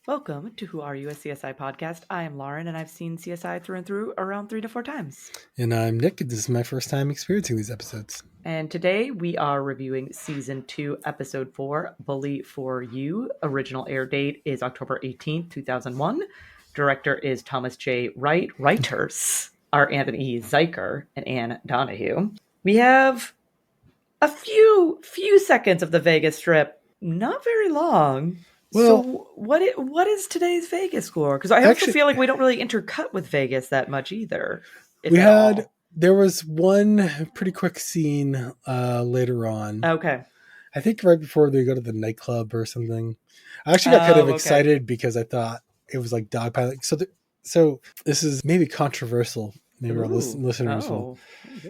Welcome to Who Are You, a CSI podcast. I am Lauren, and I've seen CSI through and through around 3 to 4 times. And I'm Nick. This is my first time experiencing these episodes. And today we are reviewing Season 2, Episode 4, Bully for You. Original air date is October 18th, 2001. Director is Thomas J. Wright. Writers are Anthony Zeiker and Anne Donahue. We have a few seconds of the Vegas Strip. Not very long. Well, so what is today's Vegas score? Because I also feel like we don't really intercut with Vegas that much either. There was one pretty quick scene later on. Okay. I think right before they go to the nightclub or something. I actually got kind of excited because I thought it was like dogpiling. So this is maybe controversial. Maybe our listeners will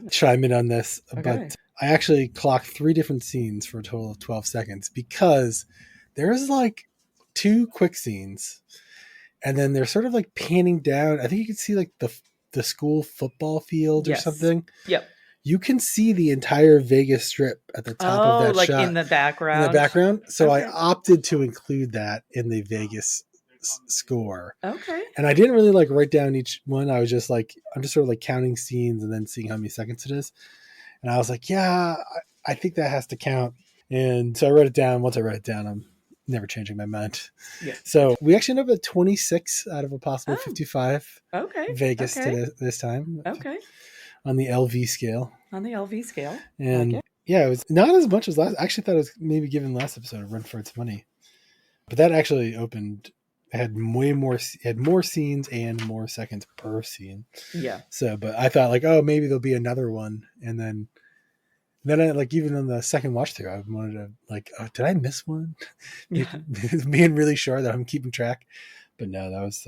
chime in on this. Okay. But I actually clocked 3 different scenes for a total of 12 seconds because there's like 2 quick scenes, and then they're sort of like panning down. I think you can see like the school football field or something. Yep. You can see the entire Vegas Strip at the top of that shot. In the background. In the background. So I opted to include that in the Vegas score. Okay. And I didn't really like write down each one. I was just like, I'm just sort of like counting scenes and then seeing how many seconds it is. And I was like, yeah, I think that has to count. And so I wrote it down. Once I wrote it down, I'm never changing my mind. Yeah. So we actually ended up at 26 out of a possible 55. Okay. Vegas to this time. Okay. On the LV scale. On the LV scale. And yeah, it was not as much as last. I actually thought it was maybe given last episode a run for its money. But that actually opened, had more scenes and more seconds per scene. Yeah. So, but I thought like, oh, maybe there'll be another one. And then I like, even on the second watch through, I wanted to like, oh, did I miss one? Yeah. Being really sure that I'm keeping track. But no, that's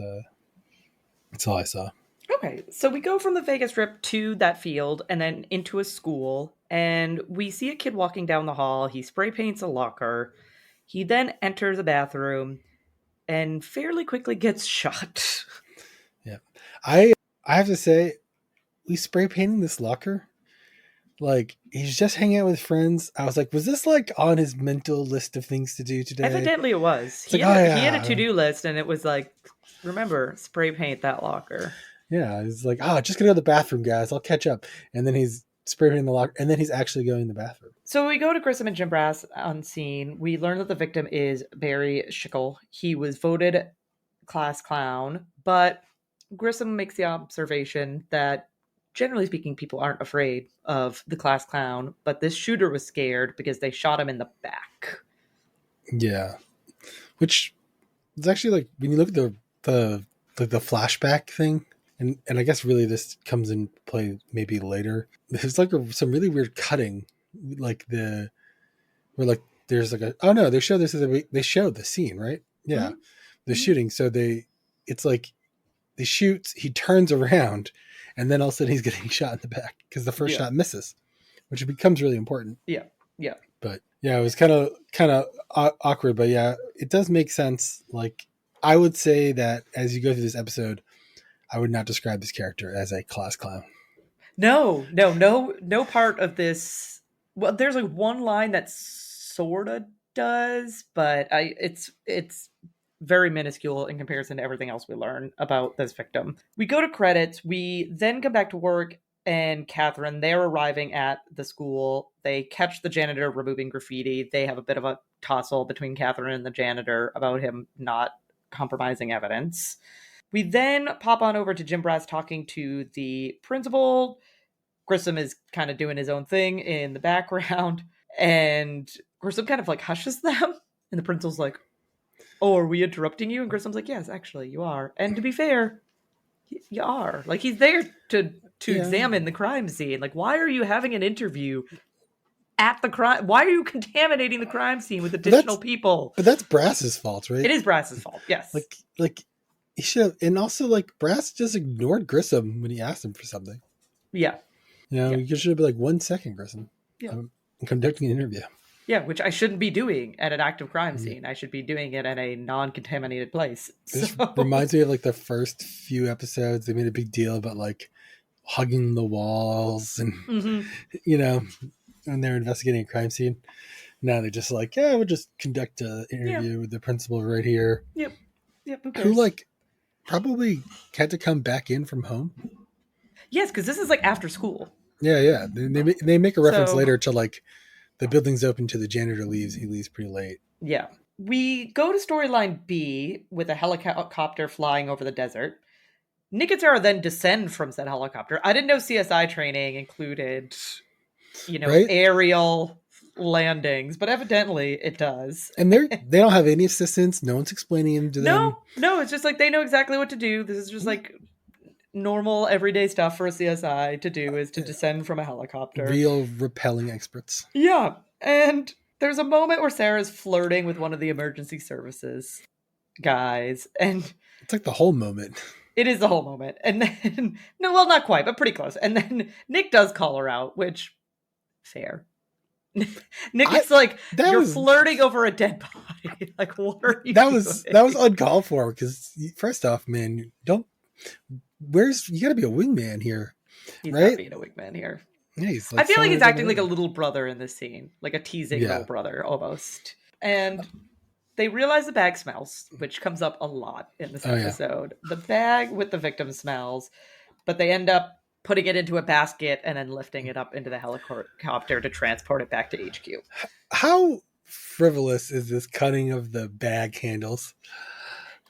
all I saw. Okay, so we go from the Vegas Strip to that field and then into a school, and we see a kid walking down the hall. He spray paints a locker. He then enters a bathroom and fairly quickly gets shot. Yeah. I have to say, we spray painting this locker. Like, he's just hanging out with friends. I was like, was this like on his mental list of things to do today? Evidently it was. He had a to-do list, and it was like, remember, spray paint that locker. Yeah, he's like, just gonna go to the bathroom, guys. I'll catch up. And then he's spray painting the locker, and then he's actually going to the bathroom. So we go to Grissom and Jim Brass on scene. We learn that the victim is Barry Schickel. He was voted class clown, but Grissom makes the observation that generally speaking, people aren't afraid of the class clown, but this shooter was scared because they shot him in the back. Yeah. Which is actually like, when you look at the flashback thing, and I guess really this comes in play maybe later. There's like some really weird cutting, like there's like they show the scene, right? Yeah. Mm-hmm. The shooting. So it's like they shoot, he turns around, and then all of a sudden he's getting shot in the back because the first shot misses, which becomes really important. Yeah. Yeah. But yeah, it was kind of awkward, but yeah, it does make sense. Like, I would say that as you go through this episode, I would not describe this character as a class clown. No part of this. Well, there's like one line that sort of does, but it's very minuscule in comparison to everything else we learn about this victim. We go to credits. We then come back to work, and Catherine, they're arriving at the school. They catch the janitor removing graffiti. They have a bit of a tussle between Catherine and the janitor about him not compromising evidence. We then pop on over to Jim Brass talking to the principal. Grissom is kind of doing his own thing in the background, and Grissom kind of like hushes them, and the principal's like, oh, are we interrupting you? And Grissom's like, yes, actually, you are. And to be fair, you are. Like, he's there to examine the crime scene. Like, why are you having an interview at the crime? Why are you contaminating the crime scene with additional people? But that's Brass's fault, right? It is Brass's fault, yes. Like he should have, and also like Brass just ignored Grissom when he asked him for something. Yeah. You should have been like, 1 second, Grissom. Yeah. I'm conducting an interview. Yeah, which I shouldn't be doing at an active crime scene. I should be doing it at a non-contaminated place. This reminds me of like the first few episodes. They made a big deal about like hugging the walls and, when they're investigating a crime scene. Now they're just like, we'll just conduct an interview with the principal right here. Yep. Yep, who who cares? like probably had to come back in from home. Yes, because this is like after school. Yeah, yeah. They make a reference So later to like the building's open to the janitor leaves. He leaves pretty late. yeah. We go to storyline B with a helicopter flying over the desert. Nick and Sarah then descend from said helicopter. I didn't know CSI training included, Right? aerial landings, but evidently it does. And they don't have any assistance. No one's explaining him to No, them. no, it's just like they know exactly what to do. This is just like normal everyday stuff for a CSI to do is to descend from a helicopter. Real repelling experts. Yeah, and there's a moment where Sarah's flirting with one of the emergency services guys, and It's like the whole moment. it is the whole moment. And then, no, well, not quite, but pretty close. And then Nick does call her out, which fair. Nick I is like, that "You're was flirting over a dead body. Like, what are you that was doing?" uncalled for because first off, man, don't where's you got to be a wingman here, He's not right? being a wigman here. Yeah, he's I like feel like selling he's it down the acting like a road. little brother in this scene, like a teasing little Yeah, brother almost. And they realize the bag smells, which comes up a lot in this oh yeah, episode. The bag with the victim smells, but they end up putting it into a basket and then lifting it up into the helicopter to transport it back to HQ. how frivolous is this cutting of the bag handles?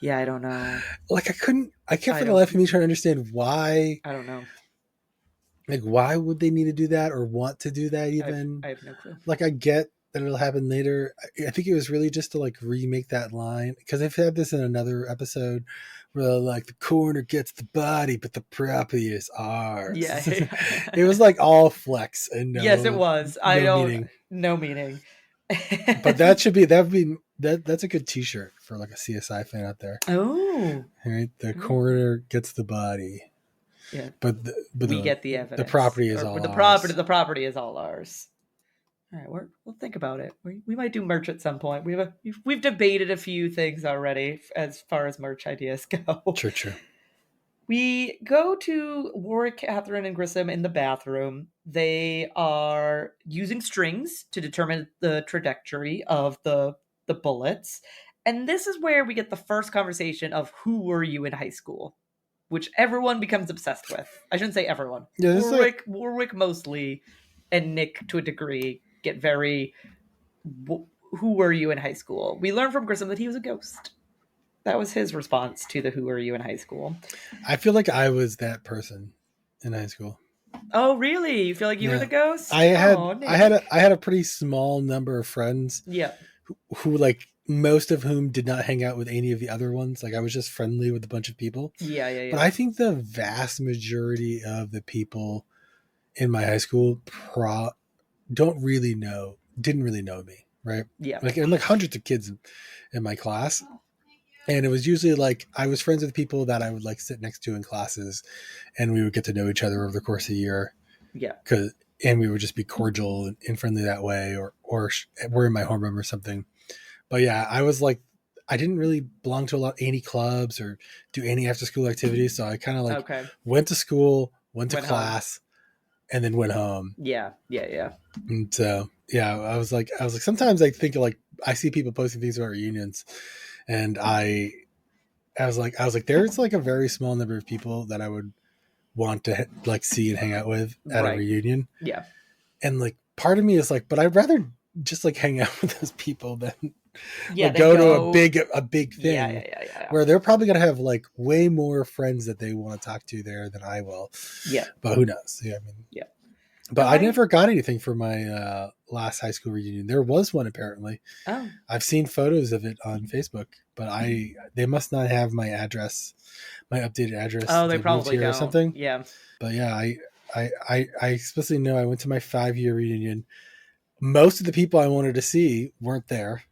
Yeah, I don't know. Like I kept I for the don't. life of me trying to understand why, I don't know. like why would they need to do that or want to do that even? I have no clue. Like I get that it'll happen later. I think it was really just to like remake that line because I've had this in another episode where like the coroner gets the body, but the property is Yeah. ours. It was like all flex and Yes, it was. I no don't. meaning. No meaning. But that's a good T-shirt for like a CSI fan out there. Oh. All right, the coroner gets the body, Yeah. but We get the the evidence, property is or all the property. ours. The property is all ours. All right, we'll think about it. We might do merch at some point. We've debated a few things already as far as merch ideas go. True, true. We go to Warwick, Catherine, and Grissom in the bathroom. They are using strings to determine the trajectory of the bullets. And this is where we get the first conversation of who were you in high school, which everyone becomes obsessed with. I shouldn't say everyone. Yeah, this is like Warwick mostly, and Nick to a degree get very. Who were you in high school? We learn from Grissom that he was a ghost. That was his response to the "Who were you in high school?" I feel like I was that person in high school. Oh, really? You feel like you were Yeah, the ghost? Oh, Nick. I had a pretty small number of friends Yeah. who like most of whom did not hang out with any of the other ones. Like I was just friendly with a bunch of people. Yeah, yeah, But yeah. I think the vast majority of the people in my high school didn't really know me, right? Yeah. Like and like hundreds of kids in my class. And it was usually like I was friends with people that I would like sit next to in classes, and we would get to know each other over the course of a year. Yeah. And we would just be cordial and friendly that way, or we're in my homeroom or something. But yeah, I was like, I didn't really belong to any clubs or do any after school activities, so I kind of like Okay. went to school, went to Went home. class, and then went home. Yeah. Yeah, yeah. And so yeah, I was like, sometimes I think like I see people posting things about reunions, and I was like, there's like a very small number of people that I would want to like see and hang out with at a Right. reunion. Yeah. And like part of me is like, but I'd rather just like hang out with those people than Yeah, like then go to go. a big thing Yeah, yeah, yeah, yeah. where they're probably gonna have like way more friends that they want to talk to there than I will. Yeah. But who knows? Yeah, I mean, Yeah. but No, I never got anything for my last high school reunion. There was one apparently. Oh. I've seen photos of it on Facebook, but they must not have my address, my updated address. Oh, they moved probably here or don't. something. Yeah. But yeah, I explicitly know I went to my 5-year reunion. Most of the people I wanted to see weren't there,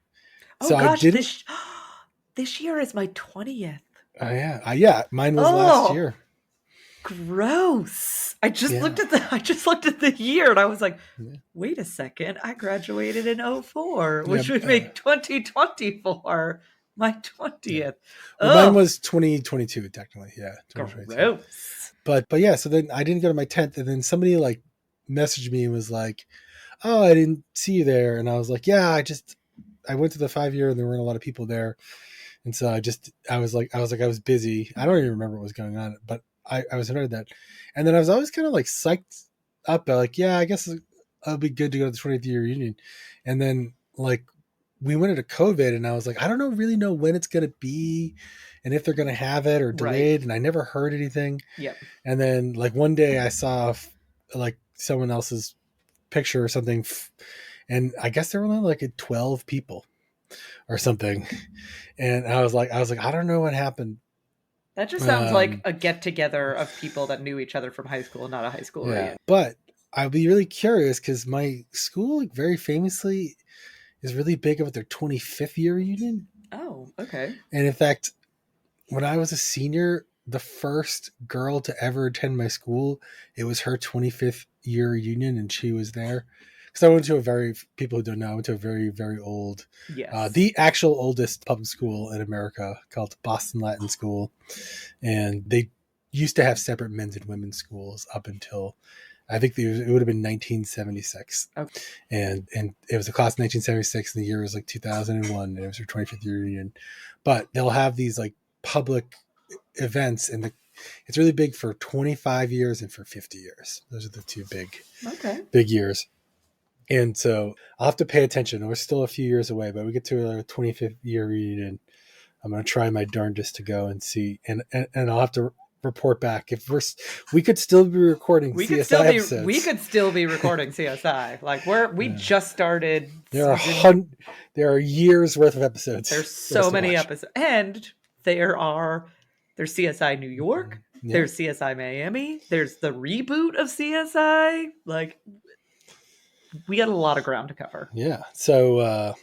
Oh so I gosh, didn't. this year is my 20th. Oh yeah, yeah. Mine was last Oh, year. gross. I just Yeah. looked at the year and I was like, Yeah. wait a second, I graduated in 04, which Yeah, would make 2024 my 20th. Well, mine Oh, was 2022 technically. Yeah, 2022. gross. But yeah, so then I didn't go to my 10th, and then somebody like messaged me and was like, "Oh, I didn't see you there," and I was like, "Yeah, I went to the 5-year and there weren't a lot of people there." And so I was busy. I don't even remember what was going on, but I was invited to that. And then I was always kind of like psyched up. Like, yeah, I guess it'll be good to go to the 20th year reunion. And then like we went into COVID, and I was like, I don't know, really know when it's going to be and if they're going to have it or Right. delayed. And I never heard anything. Yep. And then like one day I saw like someone else's picture or something, and I guess there were only like 12 people or something. And I don't know what happened. That just sounds like Um, a get together of people that knew each other from high school, not a high school yeah, reunion. but I'd be really curious because my school, like, very famously, is really big about their 25th year reunion. Oh, okay. And in fact, when I was a senior, the first girl to ever attend my school, it was her 25th year reunion, and she was there. Because I went to a very, people who don't know, I went to a very, very old, Yes. the actual oldest public school in America, called Boston Latin School. And they used to have separate men's and women's schools up until I think it would have been 1976. Okay. And it was a class of 1976, and the year was like 2001, and it was her 25th year reunion. But they'll have these like public events, and it's really big for 25 years and for 50 years. Those are the two Okay. big years. And so I'll have to pay attention. We're still a few years away, but we get to a 25th year reunion. I'm going to try my darndest to go and see, and I'll have to report back if we could still be recording CSI We episodes. could still be recording CSI. Like we Yeah. just started There are season. there are years worth of episodes There's for us so to many watch. episodes, and there's CSI New York, Yeah. there's CSI Miami, there's the reboot of CSI. Like we got a lot of ground to cover. Yeah. So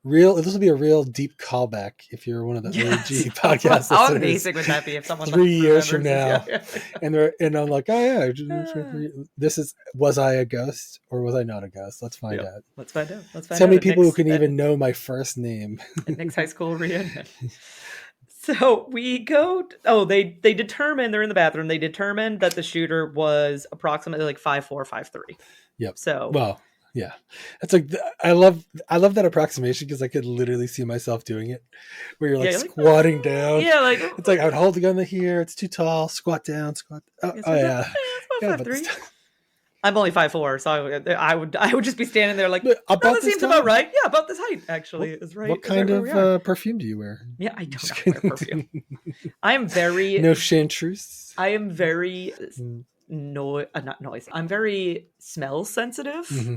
real. This will be a real deep callback if you're one of the Yes. OG podcast How listeners. amazing would that be if someone 3 years from remembers this? now, Yeah. and I'm like, oh yeah, Yeah. this is, was I a ghost or was I not a ghost? Let's find Yep. out. Let's find out. Let's find So out many at people who Nick's can even know my first name. at Nick's high school reunion. So we go. Oh, they determine they're in the bathroom. They determined that the shooter was approximately like 5'4", 5'3". Yep. So Well, yeah, that's like, I love that approximation because I could literally see myself doing it, where you're yeah, like you're like squatting down. yeah, like It's like I would hold the gun here. It's too tall. Squat down. Squat. Oh, it's oh about, yeah, it's yeah. about But 5'3". I'm only 5'4", so I would just be standing there like, no, about that this seems about time. right. Yeah, about this height actually What, is right. what Is right kind where we are. of perfume do you wear? Yeah, I do Just not wear perfume. kidding. I am very No chartreuse. I am very Mm. not noise. I'm very smell sensitive. Mm-hmm.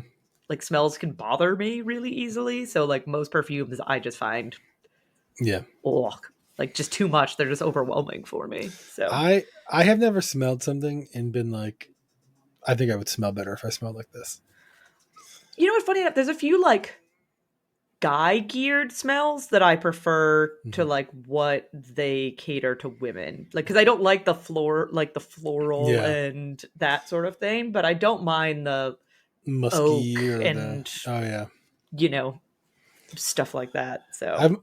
Like smells can bother me really easily. So like most perfumes, I just find Yeah, oh like just too much. They're just overwhelming for me. So I have never smelled something and been like, I think I would smell better if I smelled like this. you know what's funny enough? There's a few like guy geared smells that I prefer to Mm-hmm. like what they cater to women. Like because I don't like the floral Yeah, and that sort of thing, but I don't mind the musky oak or the, and oh yeah. you know stuff like that. So I've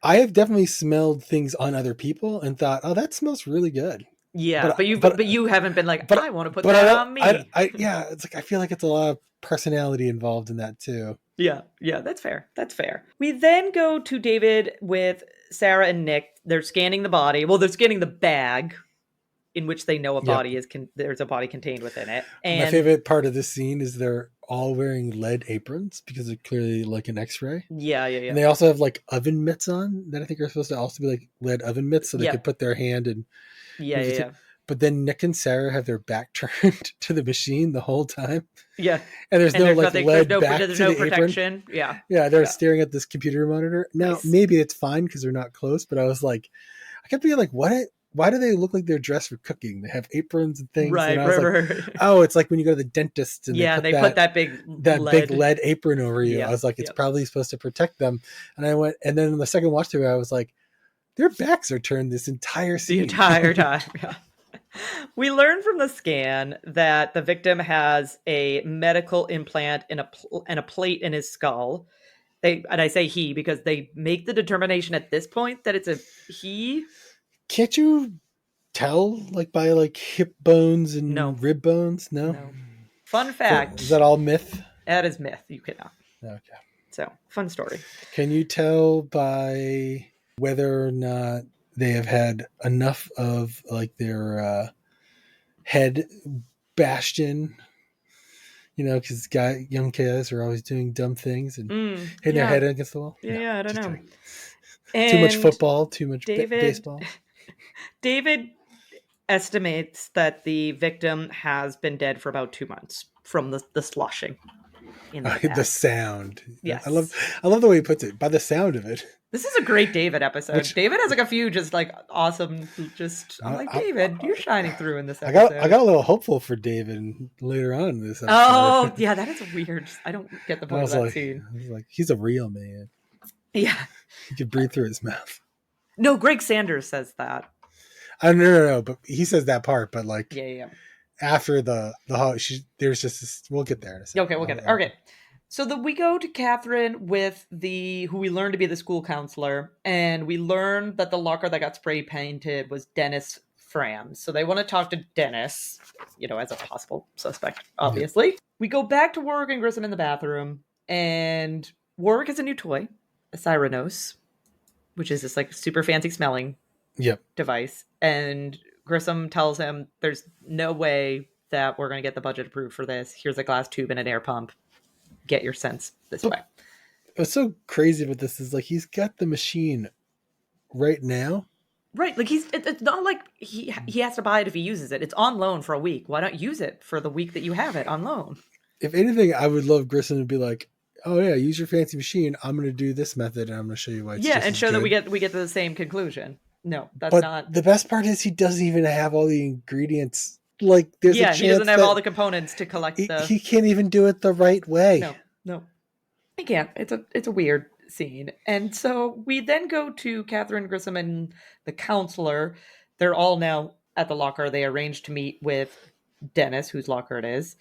I have definitely smelled things on other people and thought, oh, that smells really good. yeah, But but you haven't been like but I want to put but I that don't. on me. I yeah. It's like I feel like it's a lot of personality involved in that too. Yeah, yeah, that's fair. That's fair. We then go to David with Sarah and Nick. They're scanning the body. Well, they're scanning the bag in which they know a Yep. body there's a body contained within it. My And favorite part of this scene is they're all wearing lead aprons because they're clearly like an X-ray. yeah, yeah, And yeah. they also have like oven mitts on that I think are supposed to also be like lead oven mitts, so they could Yep. put their hand and Yeah, move yeah, the yeah. But then Nick and Sarah have their back turned to the machine the whole time, Yeah. and there's And no there's like nothing there's lead no back there's to no the apron. protection. Yeah. Yeah, they're Yeah. staring at this computer monitor. Now Nice. maybe it's fine because they're not close, but I was like, I kept being like, what? Why do they look like they're dressed for cooking? They have aprons and things, and Right, I was right, like, right. oh, it's like when you go to the dentist and they Yeah, put they put that that big big lead. lead apron over you. I Yep, was like, it's yep. probably supposed to protect them. And I went, and then in the second watch through, I was like, their backs are turned this entire The scene. entire time. Yeah. We learn from the scan that the victim has a medical implant and a plate in his skull. And I say he because they make the determination at this point that it's a he. Can't you tell like by like hip bones No, and rib bones? No. no. Fun Is fact: that all myth? that is myth. You cannot. Okay. So fun story. Can you tell by whether or not they have had enough of like their head bashed in, because young kids are always doing dumb things and hitting their Yeah. head against the wall. Yeah, No, yeah, I don't just know. kidding. Too much And football, too much David baseball. David estimates that the victim has been dead for about 2 months from the sloshing in the The bath. sound. I love Yes. I love the way he puts it. By the sound of it. This is a great David episode. Which David has like a few just like awesome I'm I, like, I, David, you're shining through in this I got episode. a little hopeful for David later on in this episode. Oh, yeah, that is weird. I don't get the I point of was that like, scene. he's a real man. Yeah. He could breathe through his mouth. No, Greg Sanders says that. No. But he says that part. But like Yeah, yeah. after there's just this, we'll get there in a Yeah. second. Okay, we'll get there. Okay. So we go to Catherine with who we learn to be the school counselor, and we learn that the locker that got spray painted was Dennis Fram. So they want to talk to Dennis, as a possible suspect, obviously. Yeah. We go back to Warwick and Grissom in the bathroom, and Warwick has a new toy, a Cyranos, which is this like super fancy smelling device. And Grissom tells him there's no way that we're going to get the budget approved for this. Here's a glass tube and an air pump. Get your sense this way. What's so crazy about this is like he's got the machine right now. Right. Like it's not like he has to buy it if he uses it. It's on loan for a week. Why not use it for the week that you have it on loan? If anything, I would love Grissom to be like, oh yeah, use your fancy machine. I'm going to do this method and I'm going to show you why it's just and show good. that we get to the same conclusion. No, that's but not. The best part is he doesn't even have all the ingredients. Like there's a chance he doesn't have all the components to collect he can't even do it the right way. No. He can't. It's a weird scene. And so we then go to Catherine Grissom and the counselor. They're all now at the locker. They arrange to meet with Dennis, whose locker it is.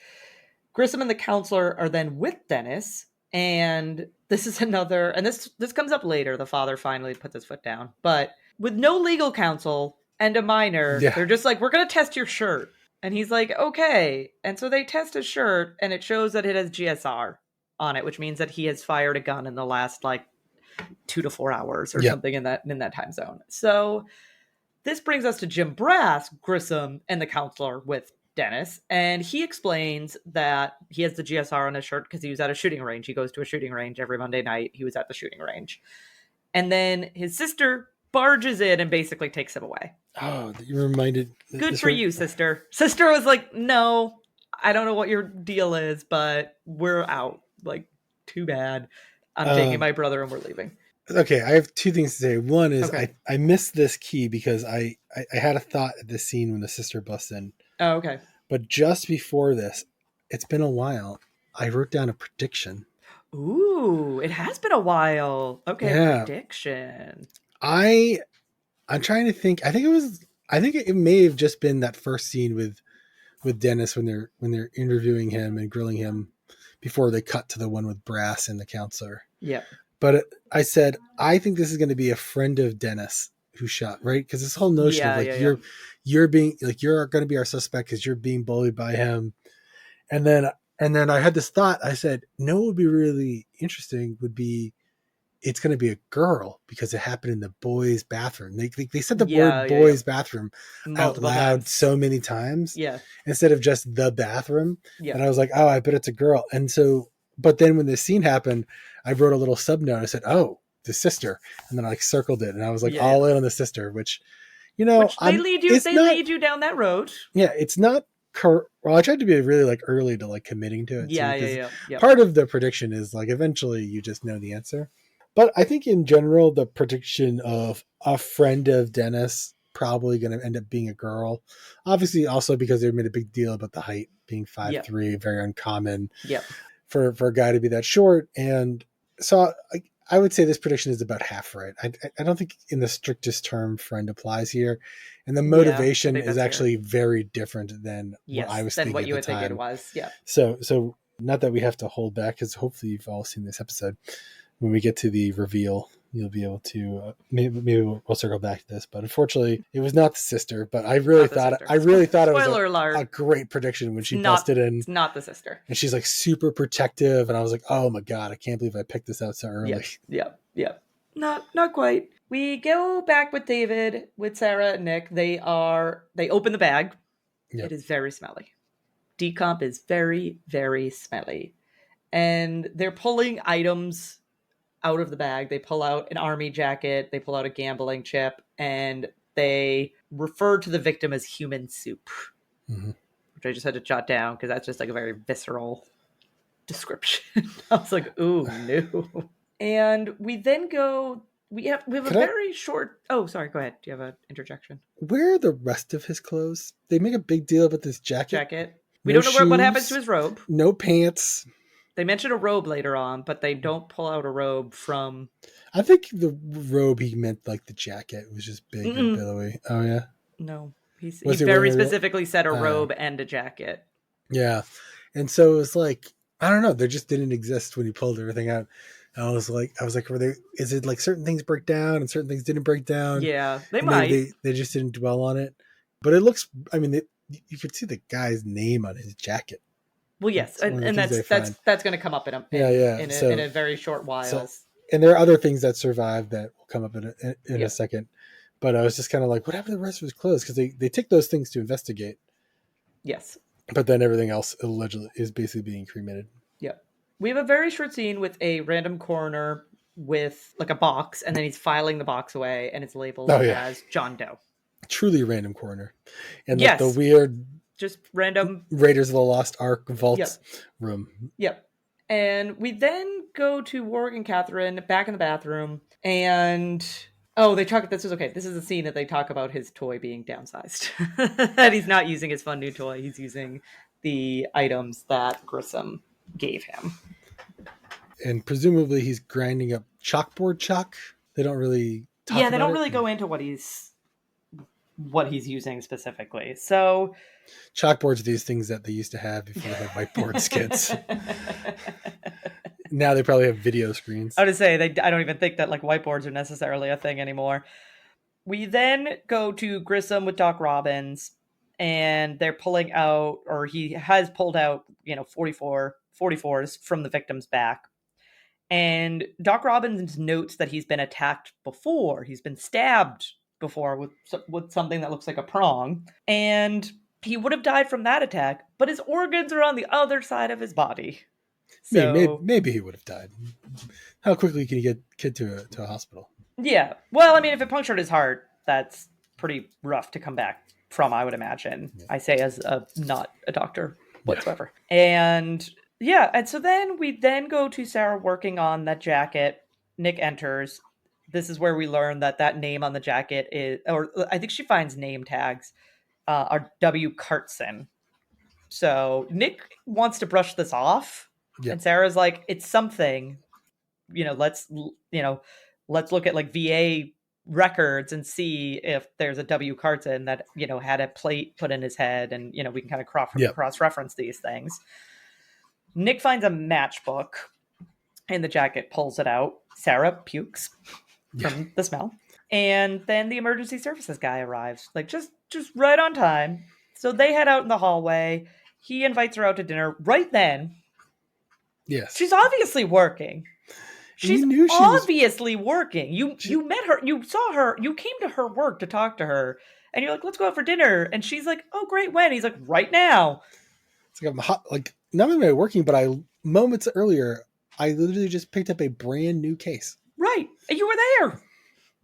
Grissom and the counselor are then with Dennis. And this is another, and this comes up later. The father finally puts his foot down. But with no legal counsel and a minor, they're just like, we're going to test your shirt. And he's like, okay. And so they test his shirt, and it shows that it has GSR on it, which means that he has fired a gun in the last like 2 to 4 hours or something in that time zone. So this brings us to Jim Brass, Grissom, and the counselor with Dennis. And he explains that he has the GSR on his shirt because he was at a shooting range. He goes to a shooting range every Monday night. He was at the shooting range. And then his sister barges in and basically takes him away. Oh, you reminded. Good for you, sister. Sister was like, no, I don't know what your deal is, but we're out. Like, too bad. I'm taking my brother and we're leaving. Okay, I have two things to say. One is I missed this key because I had a thought at this scene when the sister busts in. Oh, okay. But just before this, it's been a while. I wrote down a prediction. Ooh, it has been a while. Okay, yeah. Prediction. I'm trying to think. I think it may have just been that first scene with Dennis when they're interviewing him and grilling him before they cut to the one with Brass and the counselor. Yeah. But I said, I think this is going to be a friend of Dennis who shot, right? Because this whole notion of like you're being like you're going to be our suspect because you're being bullied by him, and then I had this thought. I said, no, what would be really interesting would be it's going to be a girl because it happened in the boys' bathroom. They said the word boys' bathroom multiple out loud times. So many times, instead of just the bathroom. Yeah. And I was like, oh, I bet it's a girl. And so, but then when this scene happened, I wrote a little sub note. I said, oh, the sister, and then I like circled it, and I was like all in on the sister, which they lead you down that road. Yeah, it's not. Well, I tried to be really like early to like committing to it. Yeah. Part of the prediction is like eventually you just know the answer. But I think in general, the prediction of a friend of Dennis probably going to end up being a girl. Obviously, also because they made a big deal about the height being 5'3", very uncommon for a guy to be that short. And so I would say this prediction is about half right. I don't think in the strictest term friend applies here. And the motivation is actually very different than what I was thinking what you at would the time. think it was. Yeah. So not that we have to hold back, because hopefully you've all seen this episode. When we get to the reveal, you'll be able to maybe we'll circle back to this. But unfortunately, it was not the sister. But I really thought it was a great prediction when she busted in. It's not the sister, and she's like super protective. And I was like, oh my god, I can't believe I picked this out so early. Yeah. Not quite. We go back with David, with Sarah and Nick. They open the bag. It Yep. is very smelly. Decomp is very, very smelly. And they're pulling items out of the bag. They pull out an army jacket, they pull out a gambling chip, and they refer to the victim as human soup, Mm-hmm. which I just had to jot down because that's just like a very visceral description. I was like, ooh, no. And we then go. We have a Could I? very short. Oh, sorry. Go ahead. Do you have an interjection? Where are the rest of his clothes? They make a big deal about this jacket. Jacket. We No don't know what happens to shoes, his robe. no pants. They mention a robe later on, but they don't pull out a robe from. I think the robe he meant like the jacket was just big and Mm-mm. billowy. Oh yeah, No, he was he very wearing a real? specifically said a robe and a jacket. Yeah, and so it was like I don't know. They just didn't exist when he pulled everything out. I was like, were they? Is it like certain things break down and certain things didn't break down, Yeah, they and maybe might. they just didn't dwell on it. But it looks. I mean, you could see the guy's name on his jacket. Well, yes, That's one of the and things that's they that's find. that's going to come up in Yeah, yeah. in a very short So, while. and there are other things that survive that will come up in a Yep. second. But I was just kind of like, what happened to the rest of his clothes? Because they take those things to investigate, Yes. but then everything else allegedly is basically being cremated. Yep. We have a very short scene with a random coroner with like a box, and then he's filing the box away, and it's labeled Oh yeah, as John Doe. truly random corner, and like the Yes, weird just random. Raiders of the Lost Ark vault Yep. room. Yep. And we then go to Warwick and Catherine back in the bathroom, and oh, they talk. This is okay. This is a scene that they talk about his toy being downsized, and he's not using his fun new toy. He's using the items that Grissom gave him. And presumably he's grinding up chalkboard chalk. They don't really talk Yeah, they about don't it. really go into what he's using specifically. So Chalkboards are these things that they used to have before they had whiteboard skits. Now they probably have video screens. I would say I don't even think that like whiteboards are necessarily a thing anymore. We then go to Grissom with Doc Robbins, and they're pulling out, or he has pulled out, 44s from the victim's back. And Doc Robbins notes that he's been attacked before. He's been stabbed before with something that looks like a prong. And he would have died from that attack, but his organs are on the other side of his body. So, Maybe he would have died. How quickly can you get kid to a hospital? yeah. Well, I mean, if it punctured his heart, that's pretty rough to come back from, I would imagine. Yeah. I say as not a doctor whatsoever. Yeah. And yeah, and so then we then go to Sarah working on that jacket. Nick enters. This is where we learn that name on the jacket is, or I think she finds name tags, are W. Cartson. So Nick wants to brush this off, Yeah. and Sarah's like, it's something, let's look at like VA records and see if there's a W. Carton that, had a plate put in his head, and, we can kind of cross-reference these things. Nick finds a matchbook in the jacket, pulls it out. Sarah pukes from the smell. And then the emergency services guy arrives, like just right on time. So they head out in the hallway. He invites her out to dinner right then. Yes. She's obviously working. She's obviously working. You met her, you saw her, you came to her work to talk to her, and you're like, let's go out for dinner. And she's like, oh, great, when? He's like, right now. It's like I'm hot, like not only am I working, but moments earlier, I literally just picked up a brand new case. Right. And you were there.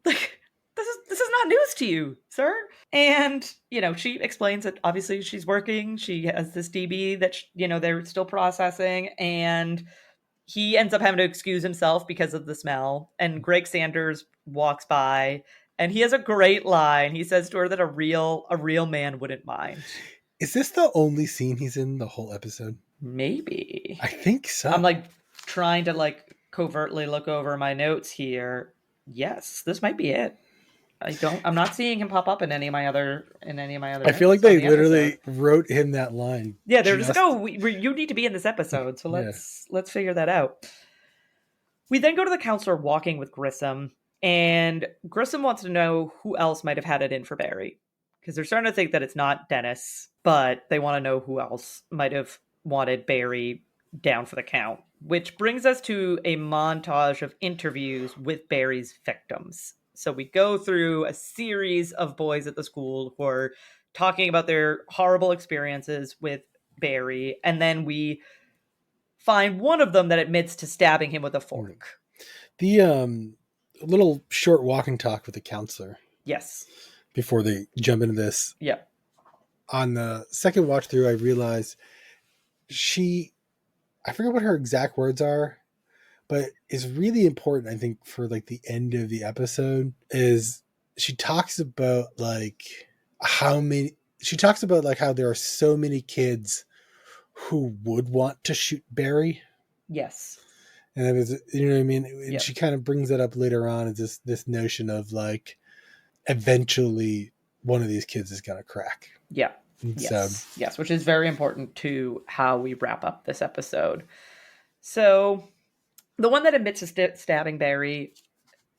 Like, this is not news to you, sir. And, she explains that obviously she's working. She has this DB that, they're still processing, and he ends up having to excuse himself because of the smell. And Greg Sanders walks by, and he has a great line. He says to her that a real man wouldn't mind. Is this the only scene he's in the whole episode? Maybe. I think so. I'm like trying to like covertly look over my notes here. Yes, this might be it. I'm not seeing him pop up in any of my other. I feel like they literally wrote him that line. Yeah, they're just like, oh, you need to be in this episode, so let's figure that out. We then go to the counselor walking with Grissom, and Grissom wants to know who else might have had it in for Barry, because they're starting to think that it's not Dennis, but they want to know who else might have wanted Barry down for the count, which brings us to a montage of interviews with Barry's victims. So we go through a series of boys at the school who are talking about their horrible experiences with Barry, and then we find one of them that admits to stabbing him with a fork. The little short walking talk with the counselor Yes. before they jump into this. Yeah. On the second watch through, I realized I forget what her exact words are, but it's really important, I think, for like the end of the episode is she talks about like how there are so many kids who would want to shoot Barry. Yes. And it was, you know what I mean? And Yep. she kind of brings that up later on as this notion of like eventually one of these kids is going to crack. Yeah. And yes. Yes, which is very important to how we wrap up this episode. So the one that admits to stabbing Barry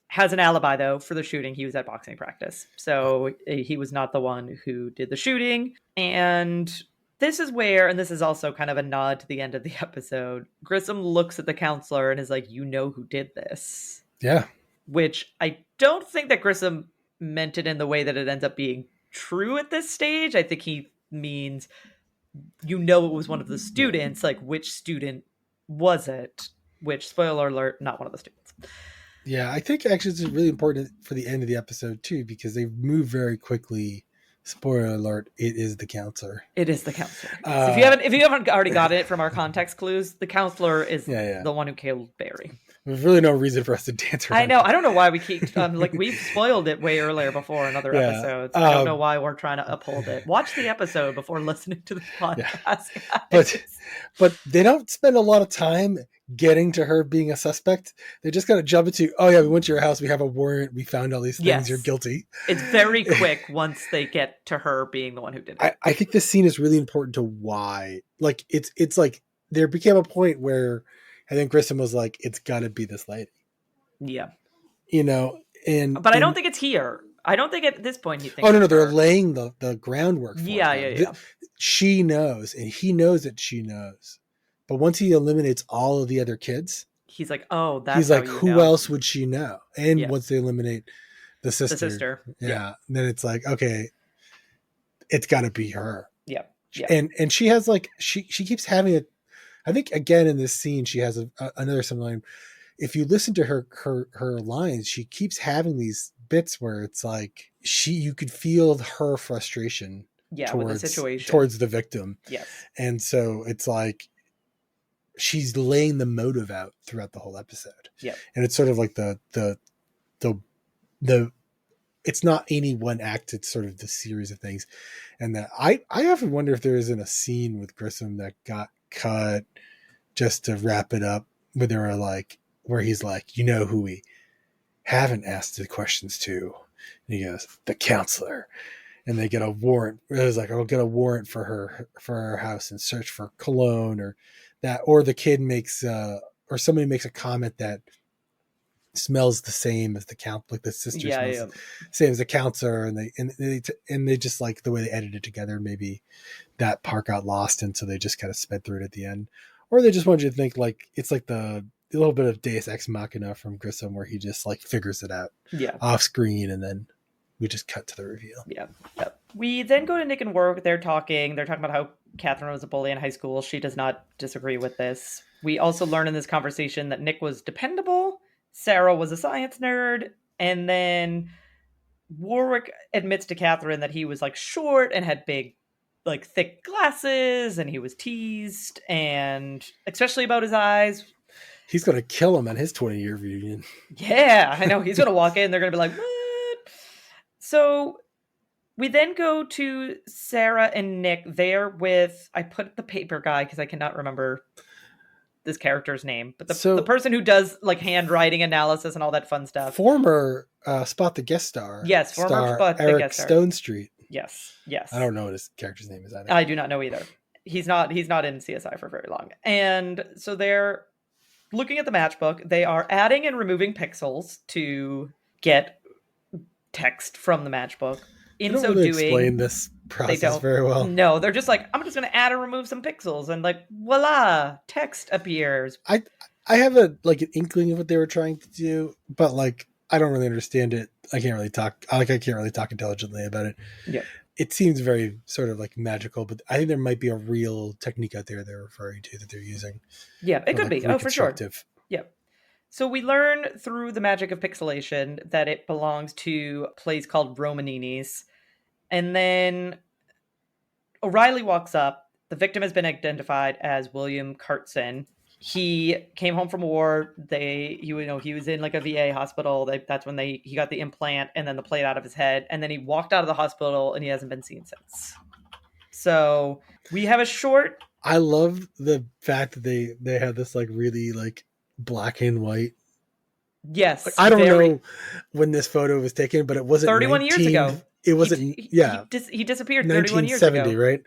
has an alibi, though, for the shooting. He was at boxing practice. So he was not the one who did the shooting. And this is where, and this is also kind of a nod to the end of the episode, Grissom looks at the counselor and is like, you know who did this. Yeah. Which I don't think that Grissom meant it in the way that it ends up being true at this stage. I think he means, you know, it was one of the students. Like, which student was it? Which, spoiler alert, not one of the students. Yeah, I think actually it's really important for the end of the episode too, because they move very quickly. Spoiler alert: it is the counselor. It is the counselor. Yes. If you haven't already got it from our context clues, the counselor is the one who killed Barry. There's really no reason for us to dance around. I know. I don't know why we keep like we've spoiled it way earlier before in other episodes. I don't know why we're trying to uphold it. Watch the episode before listening to the podcast. Yeah. But they don't spend a lot of time getting to her being a suspect. They just gotta jump into, oh yeah, we went to your house, we have a warrant, we found all these things, yes. You're guilty. It's very quick once they get to her being the one who did it. I think this scene is really important to why. Like it's like there became a point where I think Grissom was like, it's gotta be this lady. Yeah. You know, but I don't think it's here. I don't think at this point he thinks. Oh no, they're laying the groundwork for it. Yeah. She knows, and he knows that she knows. But once he eliminates all of the other kids, he's like, oh, that's he's like, who else would she know? And once they eliminate the sister, then it's like, okay, it's got to be her. Yeah. And she has like she keeps having it. I think again in this scene she has another similar line. If you listen to her lines, she keeps having these bits where it's like you could feel her frustration with the situation towards the victim. Yes. And so it's like she's laying the motive out throughout the whole episode. Yeah. And it's sort of like the it's not any one act, it's sort of the series of things. And that I often wonder if there isn't a scene with Grissom that got cut just to wrap it up where he's like, you know who we haven't asked the questions to? And he goes, the counselor. And they get a warrant. It was like, I'll get a warrant for her house and search for cologne or that, or the kid makes, or somebody makes a comment that smells the same as the like the sister smells the same as the counselor, and they just like the way they edited it together. Maybe that part got lost, and so they just kind of sped through it at the end, or they just wanted you to think like it's like a little bit of Deus Ex Machina from Grissom, where he just like figures it out off screen, and then we just cut to the reveal. Yeah. We then go to Nick and Warwick. They're talking about how Catherine was a bully in high school. She does not disagree with this. We also learn in this conversation that Nick was dependable, Sarah was a science nerd, and then Warwick admits to Catherine that he was like short and had big, like thick glasses, and he was teased, and especially about his eyes. He's going to kill him at his 20-year reunion. Yeah, I know. He's going to walk in. They're going to be like, what? So we then go to Sarah and Nick. They're with, I put the paper guy because I cannot remember this character's name, but the person who does like handwriting analysis and all that fun stuff. Former Spot the Guest Star. Yes, former Spot the Eric Guest Star. Stone Street. Yes. I don't know what his character's name is either. I do not know either. He's not in CSI for very long. And so they're looking at the matchbook. They are adding and removing pixels to get text from the matchbook. In so doing, explain this process very well. No, they're just like, I'm just going to add and remove some pixels, and like, voila, text appears. I have an inkling of what they were trying to do, but like, I don't really understand it I can't really talk. I can't really talk intelligently about it. Yep. It seems very sort of like magical, but I think there might be a real technique out there they're referring to that they're using Yeah, it for could like be. Oh, for sure. reconstructive. Yep. So we learn through the magic of pixelation that it belongs to a place called Romanini's. And then O'Reilly walks up. The victim has been identified as William Cartson. He came home from war. He was in like a VA hospital. That's when he got the implant and then the plate out of his head. And then he walked out of the hospital and he hasn't been seen since. So we have a short. I love the fact that they had this like really like black and white. Like Yes, I don't very know when this photo was taken, but it wasn't 31 years 19. ago. It wasn't. Yeah, He disappeared 31 years 1970, ago. right?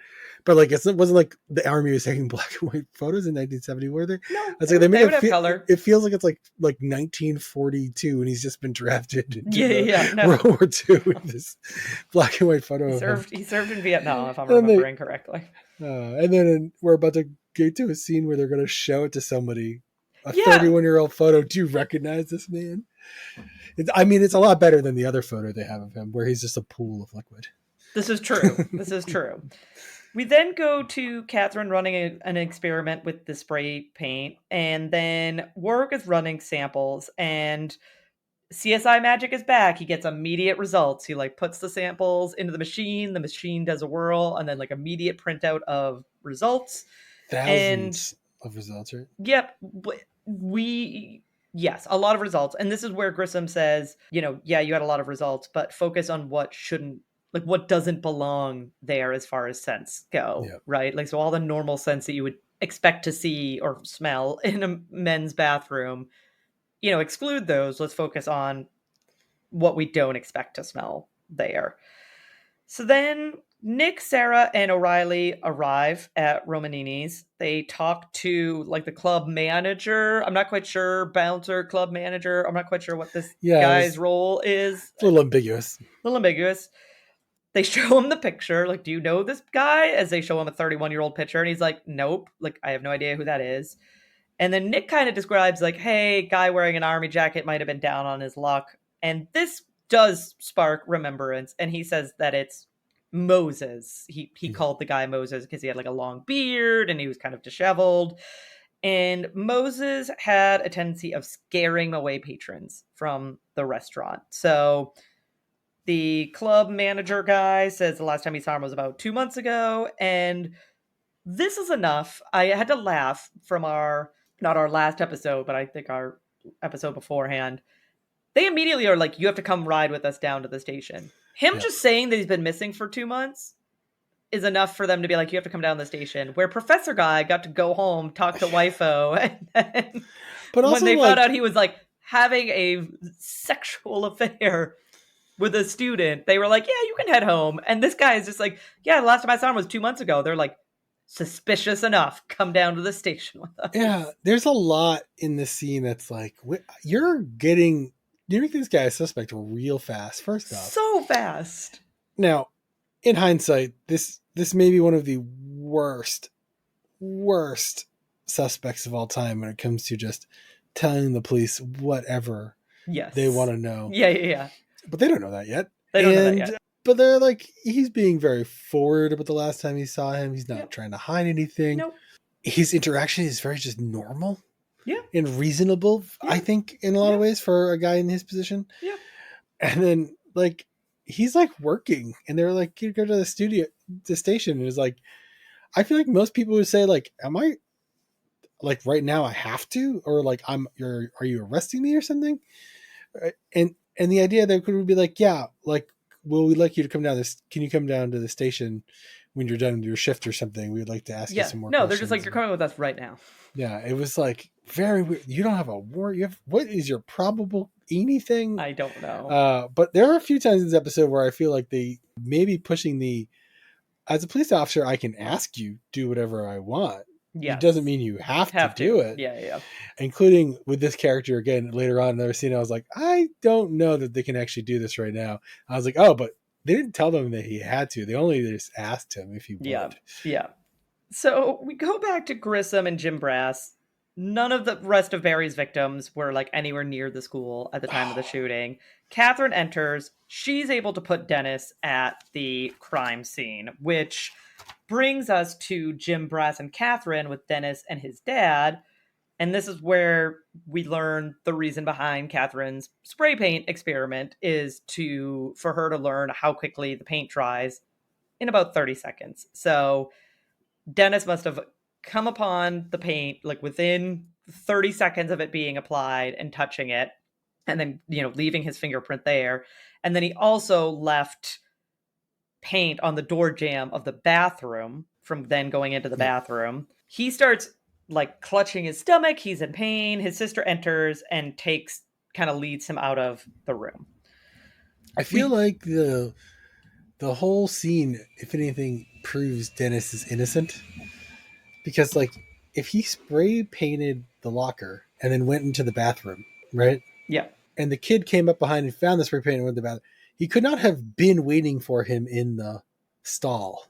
But like it wasn't like the army was taking black and white photos in 1970, were they? No, It's like they they make would have color. it feels like it's like 1942, and he's just been drafted into Yeah. No, World War II with this black and white photo of him. he served in Vietnam, if I'm And remembering correctly. and then we're about to get to a scene where they're going to show it to somebody, a Yeah, 31-year-old photo. Do you recognize this man? It's a lot better than the other photo they have of him, where he's just a pool of liquid. this is true. This is true. We then go to Catherine running an experiment with the spray paint, and then Warwick is running samples, and CSI magic is back. He gets immediate results. He like puts the samples into the machine does a whirl, and then like immediate printout of results. And Thousands of results, right? yep, yes, a lot of results. And this is where Grissom says, yeah, you had a lot of results, but focus on what shouldn't, like what doesn't belong there as far as scents go, Yeah. right? Like, so all the normal scents that you would expect to see or smell in a men's bathroom, exclude those. Let's focus on what we don't expect to smell there. So then Nick, Sarah, and O'Reilly arrive at Romanini's. They talk to like the club manager. I'm not quite sure, bouncer, club manager. I'm not quite sure what this guy's role is. It's a little ambiguous. They show him the picture. Like, do you know this guy? As they show him a 31-year-old picture, and he's like, nope. Like, I have no idea who that is. And then Nick kind of describes like, hey, guy wearing an army jacket might have been down on his luck. And this does spark remembrance. And he says that it's Moses. He called the guy Moses because he had like a long beard and he was kind of disheveled. And Moses had a tendency of scaring away patrons from the restaurant. So the club manager guy says the last time he saw him was about 2 months ago. And this is enough. I had to laugh from not our last episode, but I think our episode beforehand. They immediately are like, you have to come ride with us down to the station. Him just saying that he's been missing for 2 months is enough for them to be like, you have to come down to the station. Where Professor Guy got to go home, talk to Wifo, and then but also, when they found out he was like having a sexual affair with a student, they were like, yeah, you can head home. And this guy is just like, yeah, the last time I saw him was 2 months ago. They're like, suspicious enough. Come down to the station with us. Yeah, there's a lot in this scene that's like, you make this guy a suspect real fast, first off. So fast. Now, in hindsight, this may be one of the worst suspects of all time when it comes to just telling the police whatever they want to know. Yeah. But they don't know that yet. They don't know that yet. But they're like, he's being very forward about the last time he saw him. He's not trying to hide anything. Nope. His interaction is very just normal. Yeah. And reasonable, I think, in a lot of ways for a guy in his position. Yeah. And then, like, he's like working, and they're like, you go to the station, and it's like, I feel like most people would say, like, am I, like, right now I have to, or like, are you arresting me or something? And the idea that could be like, yeah, like, well, we'd like you to come down can you come down to the station when you're done with your shift or something? We'd like to ask you some more questions. They're just like, you're coming with us right now. Yeah, it was like very weird. You don't have a warrant. What is your probable anything? I don't know. But there are a few times in this episode where I feel like they may be pushing as a police officer, I can ask you, do whatever I want. Yeah. It doesn't mean you have to do it. Yeah. Including with this character again later on in another scene, I was like, I don't know that they can actually do this right now. I was like, oh, but they didn't tell them that he had to. They only just asked him if he would. Yeah. So we go back to Grissom and Jim Brass. None of the rest of Barry's victims were like anywhere near the school at the time of the shooting. Catherine enters. She's able to put Dennis at the crime scene, which brings us to Jim Brass and Catherine with Dennis and his dad. And this is where we learn the reason behind Catherine's spray paint experiment is for her to learn how quickly the paint dries in about 30 seconds. So Dennis must have come upon the paint like within 30 seconds of it being applied and touching it, and then, leaving his fingerprint there. And then he also left paint on the door jamb of the bathroom from then going into the Yeah. bathroom. He starts like clutching his stomach. He's in pain. His sister enters and kind of leads him out of the room. I feel like the whole scene, if anything, proves Dennis is innocent. Because, like, if he spray painted the locker and then went into the bathroom, right? Yeah. And the kid came up behind and found the spray paint and went to the bathroom, he could not have been waiting for him in the stall.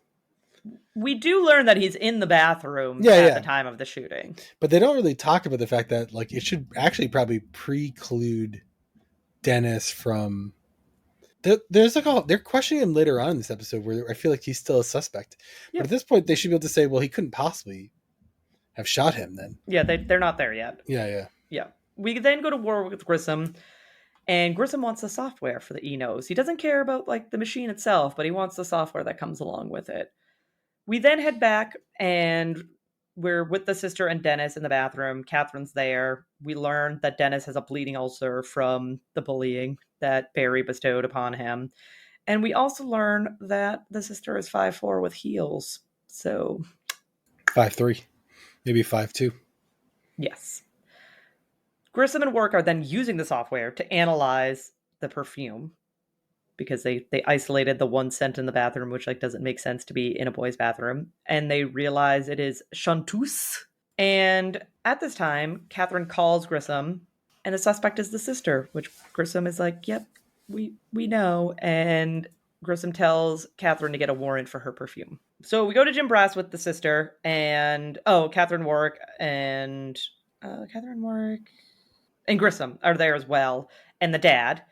We do learn that he's in the bathroom at the time of the shooting. But they don't really talk about the fact that, like, it should actually probably preclude Dennis from... There's like they're questioning him later on in this episode where I feel like he's still a suspect. Yeah. But at this point, they should be able to say, well, he couldn't possibly have shot him then. Yeah, they're not there yet. Yeah. We then go to war with Grissom, and Grissom wants the software for the Enos. He doesn't care about like the machine itself, but he wants the software that comes along with it. We then head back, and we're with the sister and Dennis in the bathroom. Catherine's there. We learn that Dennis has a bleeding ulcer from the bullying that Barry bestowed upon him. And we also learn that the sister is 5'4" with heels. So 5'3", maybe 5'2". Yes. Grissom and Work are then using the software to analyze the perfume because they isolated the one scent in the bathroom, which like doesn't make sense to be in a boy's bathroom. And they realize it is chanteuse. And at this time, Catherine calls Grissom, and the suspect is the sister, which Grissom is like, yep, we know. And Grissom tells Catherine to get a warrant for her perfume. So we go to Jim Brass with the sister, and Catherine Warwick and Grissom are there as well, and the dad.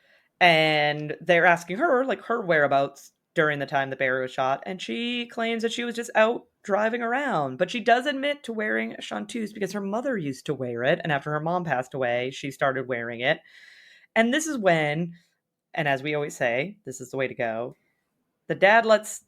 And they're asking her, like, her whereabouts during the time that Barry was shot. And she claims that she was just out driving around. But she does admit to wearing a chanteuse because her mother used to wear it. And after her mom passed away, she started wearing it. And this is when, and as we always say, this is the way to go, the dad lets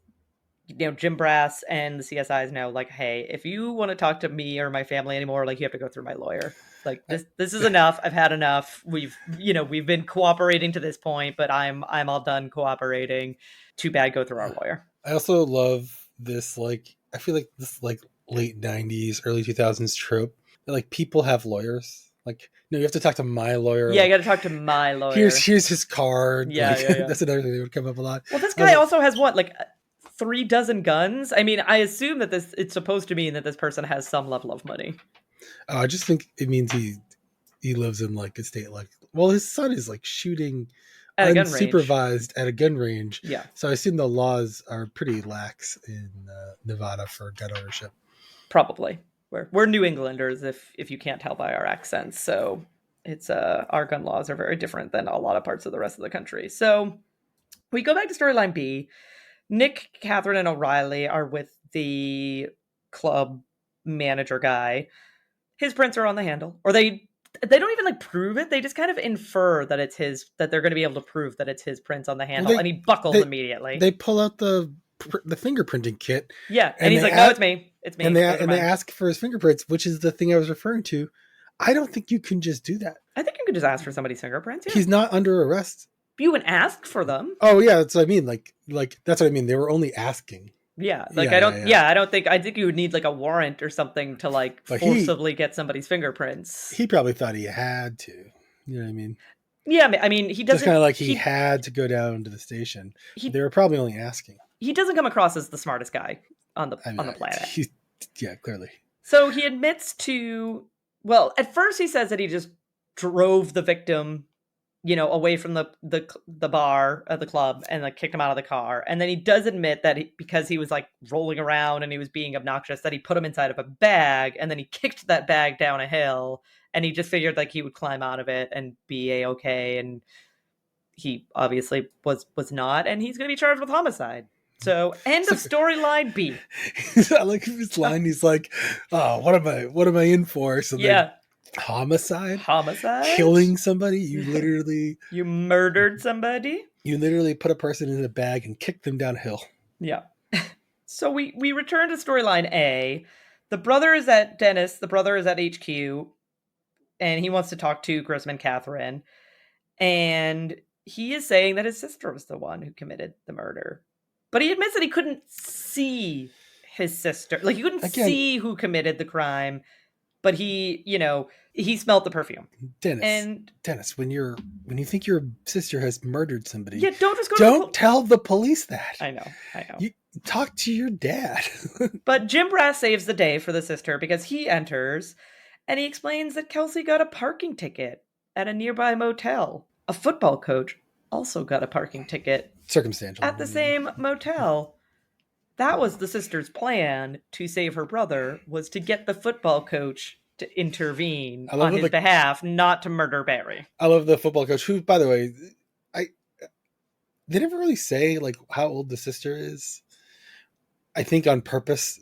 Jim Brass and the CSIs know, like, hey, if you want to talk to me or my family anymore, like, you have to go through my lawyer. Like, this is enough. I've had enough. We've been cooperating to this point, but I'm all done cooperating. Too bad. Go through our lawyer. I also love this, like, I feel like this, like, late 90s, early 2000s trope that, like, people have lawyers. Like, no, you have to talk to my lawyer. Yeah, like, you got to talk to my lawyer. Here's his card. Yeah, like, yeah. That's another thing that would come up a lot. Well, this guy also has what, like 3 dozen guns? I mean, I assume that it's supposed to mean that this person has some level of money. I just think it means he lives in like a state like, well, his son is like shooting at unsupervised at a gun range. Yeah. So I assume the laws are pretty lax in Nevada for gun ownership. Probably. We're New Englanders, if you can't tell by our accents. So it's our gun laws are very different than a lot of parts of the rest of the country. So we go back to storyline B. Nick, Catherine, and O'Reilly are with the club manager guy. His prints are on the handle, or they don't even like prove it. They just kind of infer that it's his, that they're going to be able to prove that it's his prints on the handle, and he buckles immediately. They pull out the fingerprinting kit. Yeah, and he's like, "No, it's me. It's me." And they ask for his fingerprints, which is the thing I was referring to. I don't think you can just do that. I think you can just ask for somebody's fingerprints. Yeah. He's not under arrest. You would ask for them. Oh yeah, that's what I mean. Like that's what I mean. They were only asking. Yeah, like I think you would need like a warrant or something to like forcibly get somebody's fingerprints. He probably thought he had to. You know what I mean? Yeah, I mean he doesn't. Just kind of like he had to go down to the station. They were probably only asking. He doesn't come across as the smartest guy on the planet. Yeah, clearly. So he admits to. Well, at first he says that he just drove the victim away from the bar at the club, and like kicked him out of the car. And then he does admit that because he was like rolling around and he was being obnoxious, that he put him inside of a bag, and then he kicked that bag down a hill, and he just figured like he would climb out of it and be a-okay. And he obviously was not, and he's going to be charged with homicide. So end of storyline B. I like his line. He's like, "Oh, what am I in for?" So they Yeah, homicide, homicide. killing somebody. You murdered somebody. literally put a person in a bag and kicked them down a hill. Yeah. So we return to storyline A. The brother is at Dennis. The brother is at HQ, and he wants to talk to Grissom and Catherine. And he is saying that his sister was the one who committed the murder, but he admits that he couldn't see his sister. Like, he couldn't see who committed the crime, but he smelled the perfume. Dennis, when you think your sister has murdered somebody, yeah, don't just tell the police that. I know. You talk to your dad. But Jim Brass saves the day for the sister because he enters and he explains that Kelsey got a parking ticket at a nearby motel. A football coach also got a parking ticket. Circumstantial. At the same motel. That was the sister's plan to save her brother, was to get the football coach to intervene on his behalf, not to murder Barry. I love the football coach, who, by the way, they never really say like how old the sister is. I think on purpose.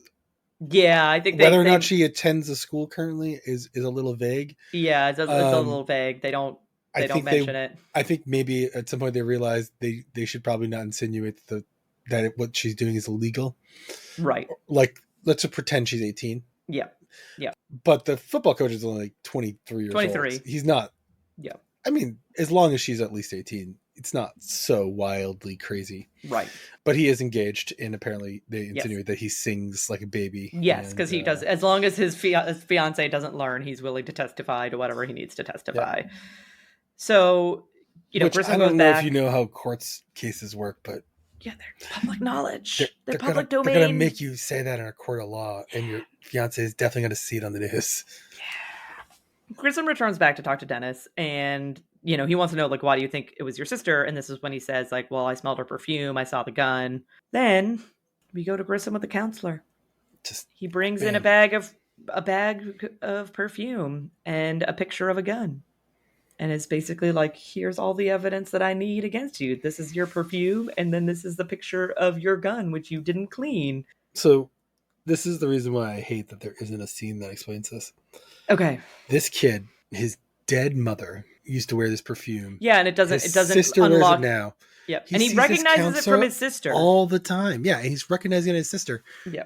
Yeah, I think whether or not she attends a school currently is a little vague. Yeah, it's a little vague. They don't mention it. I think maybe at some point they realized they should probably not insinuate that what she's doing is illegal. Right. Like, let's just pretend she's 18. Yeah. Yeah. But the football coach is only like 23 years 23. old. He's not. Yeah. I mean, as long as she's at least 18, it's not so wildly crazy. Right. But he is engaged, and apparently they insinuate that he sings like a baby. Yes, because he does. As long as his fiance doesn't learn, he's willing to testify to whatever he needs to testify. Yeah. So, Which, I don't know if you know how courts cases work, but yeah, they're public knowledge. They're public domain. They're going to make you say that in a court of law, and your fiance is definitely going to see it on the news. Yeah. Grissom returns back to talk to Dennis, and he wants to know, like, why do you think it was your sister? And this is when he says, like, well, I smelled her perfume, I saw the gun. Then we go to Grissom with the counselor. He brings in a bag of perfume and a picture of a gun. And it's basically like, here's all the evidence that I need against you. This is your perfume, and then this is the picture of your gun, which you didn't clean. So this is the reason why I hate that there isn't a scene that explains this. Okay. This kid, his dead mother, used to wear this perfume. Yeah, and it doesn't sister unlock. Wears it now. Yeah, and he recognizes it from his sister all the time. Yeah, and he's recognizing his sister. Yeah.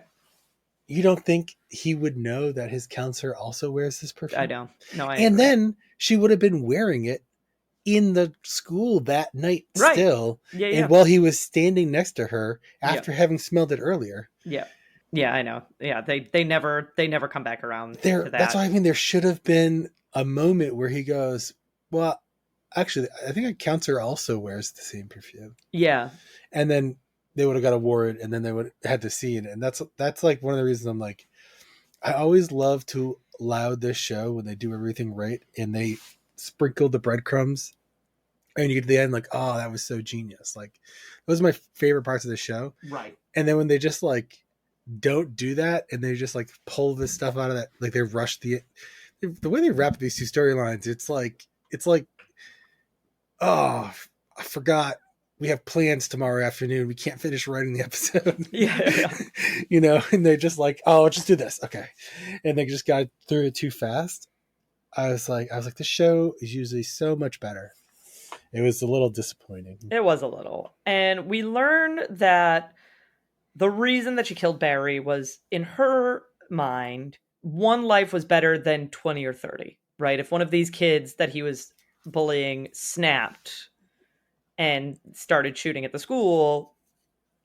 You don't think he would know that his counselor also wears this perfume? I don't. No, I. And then she would have been wearing it in the school that night still. Yeah. And while he was standing next to her after having smelled it earlier. Yeah. Yeah, I know. Yeah, they never come back around to that. That's why I mean there should have been a moment where he goes, well, actually, I think a counselor also wears the same perfume. Yeah. And then they would have got a warrant, and then they would have had the scene. And that's like one of the reasons I'm like, I always love to laud this show when they do everything right and they sprinkle the breadcrumbs and you get to the end like, oh, that was so genius. Like, those are my favorite parts of the show. Right. And then when they just like don't do that and they just like pull this stuff out of that, like they rush the way they wrap these two storylines, it's like, oh, I forgot. We have plans tomorrow afternoon. We can't finish writing the episode. Yeah. And they're just like, oh, just do this. Okay. And they just got through it too fast. I was like, the show is usually so much better. It was a little disappointing. It was a little. And we learned that the reason that she killed Barry was, in her mind, one life was better than 20 or 30, right? If one of these kids that he was bullying snapped and started shooting at the school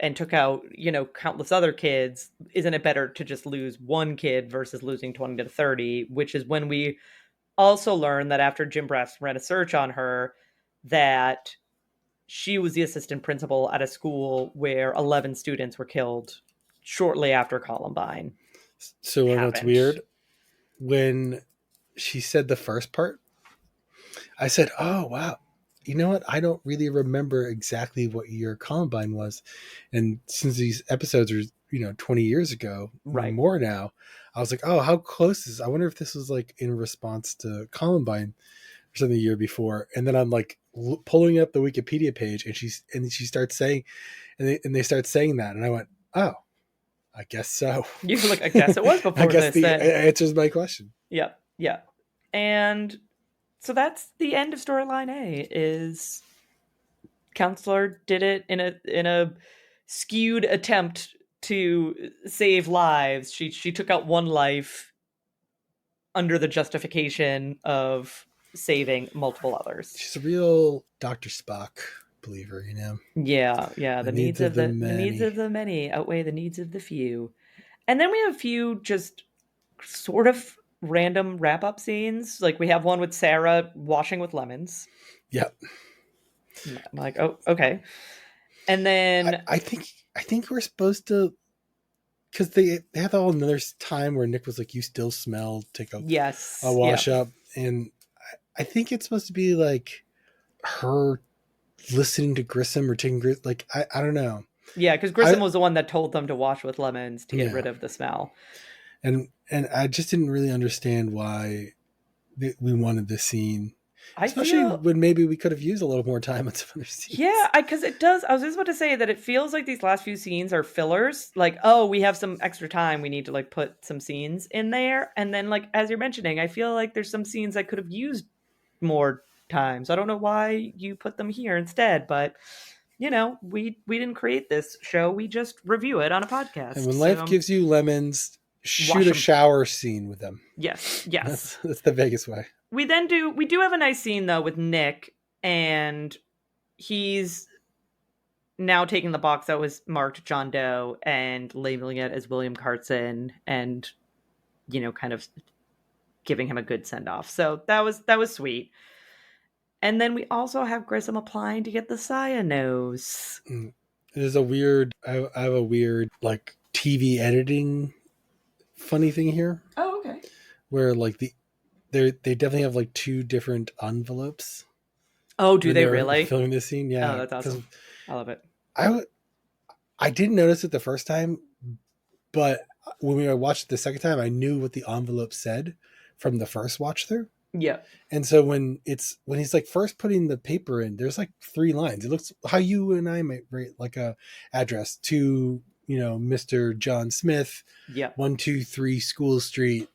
and took out, countless other kids, isn't it better to just lose one kid versus losing 20 to 30? Which is when we also learned that after Jim Brass ran a search on her, that she was the assistant principal at a school where 11 students were killed shortly after Columbine. So what's weird? When she said the first part, I said, oh, wow. you know what? I don't really remember exactly what year Columbine was. And since these episodes are, 20 years ago, Right. more now, I was like, oh, how close is, I wonder if this was like in response to Columbine or something the year before. And then I'm like pulling up the Wikipedia page and she starts saying, and they start saying that. And I went, oh, I guess so. You were like, I guess it was I before guess this the then. answers my question. Yeah, yeah. And so that's the end of storyline A is Counselor did it in a skewed attempt to save lives. She took out one life under the justification of saving multiple others. She's a real Dr. Spock believer. Yeah, yeah. The The needs needs of of the the needs many. of the many outweigh the needs of the few. And then we have a few just sort of random wrap up scenes. Like we have one with Sarah washing with lemons. Yep. I'm like, oh, okay. And I, then I think I think we're supposed to, because they had all another time where Nick was like, "You still smell. Take a yes, yeah, wash up," and I think it's supposed to be like her listening to Grissom or taking Grissom. Like I don't know. yeah, because I Grissom was the one that told them to wash with lemons to get Yeah, rid of the smell. and I just didn't really understand why we wanted this scene, I especially feel when maybe we could have used a little more time on some other yeah, scenes. because it does. I was just about to say that it feels like these last few scenes are fillers. Like, oh, we have some extra time. We need to like put some scenes in there, and then like as you're mentioning, I feel like there's some scenes that could have used more time. So I don't know why you put them here instead, but we didn't create this show. We just review it on a And podcast. when life So gives you lemons, shoot wash a them. shower scene with them. Yes, yes. That's the Vegas way. We do have a nice scene though with Nick, and he's now taking the box that was marked John Doe and labeling it as William Cartson, and kind of giving him a good send off. So that was sweet. And then we also have Grissom applying to get the cyanose. There's a weird. I have a weird like TV editing funny thing here, Oh, okay. where like they definitely have like two different envelopes Oh, do when they they're really? filming this scene. Oh, Yeah, that's because awesome. I love it. I I didn't notice it the first time, but when we watched it the second time, I knew what the envelope said from the first watch through. Yeah. And so when he's like first putting the paper in, there's like three lines. It looks how you and I might write like a address to, Mr. John Smith, Yeah. 123 School Street,